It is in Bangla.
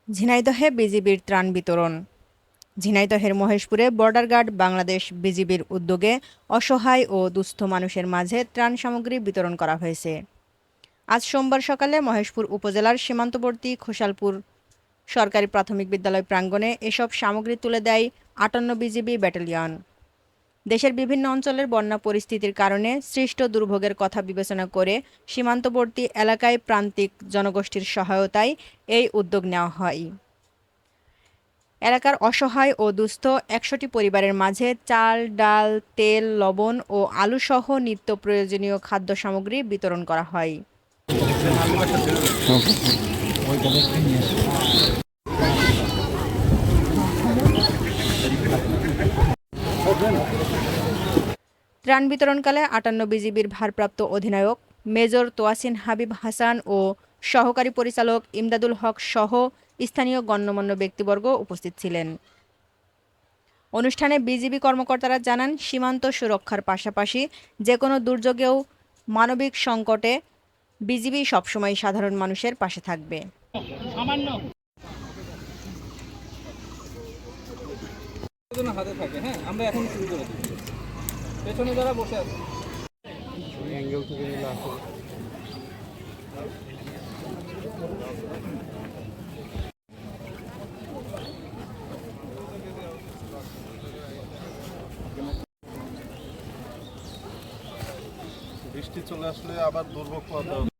ঝিনাইদহে বিজিবির ত্রাণ বিতরণ। ঝিনাইদহের মহেশপুরে বর্ডার গার্ড বাংলাদেশ বিজিবির উদ্যোগে অসহায় ও দুস্থ মানুষের মাঝে ত্রাণ সামগ্রী বিতরণ করা হয়েছে। আজ সোমবার সকালে মহেশপুর উপজেলার সীমান্তবর্তী খোসালপুর সরকারি প্রাথমিক বিদ্যালয় প্রাঙ্গণে এসব সামগ্রী তুলে দেয় ৫৮ বিজিবি ব্যাটালিয়ন। দেশের বিভিন্ন অঞ্চলের বন্যা পরিস্থিতির কারণে সৃষ্ট দুর্ভোগের কথা বিবেচনা করে সীমান্তবর্তী এলাকায় প্রান্তিক জনগোষ্ঠীর সহায়তায় এই উদ্যোগ নেওয়া হয়। এলাকার অসহায় ও দুস্থ ১০০টি পরিবারের মাঝে চাল, ডাল, তেল, লবণ ও আলুসহ নিত্য প্রয়োজনীয় খাদ্য সামগ্রী বিতরণ করা হয়। ত্রাণ বিতরণকালে ৫৮ বিজিবির ভারপ্রাপ্ত অধিনায়ক মেজর তোয়াসিন হাবিব হাসান ও সহকারী পরিচালক ইমদাদুল হক সহ স্থানীয় গণ্যমান্য ব্যক্তিবর্গ উপস্থিত ছিলেন। অনুষ্ঠানে বিজিবি কর্মকর্তারা জানান, সীমান্ত সুরক্ষার পাশাপাশি যেকোনো দুর্যোগেও মানবিক সংকটে বিজিবি সবসময় সাধারণ মানুষের পাশে থাকবে। হাতে থাকে। হ্যাঁ, আমরা এখন শুরু করে দিচ্ছি। পেছনে যারা বসে আছে অ্যাঙ্গেল থেকে নিলে আসলে বৃষ্টি চলে আসলে আবার দুর্ভোগ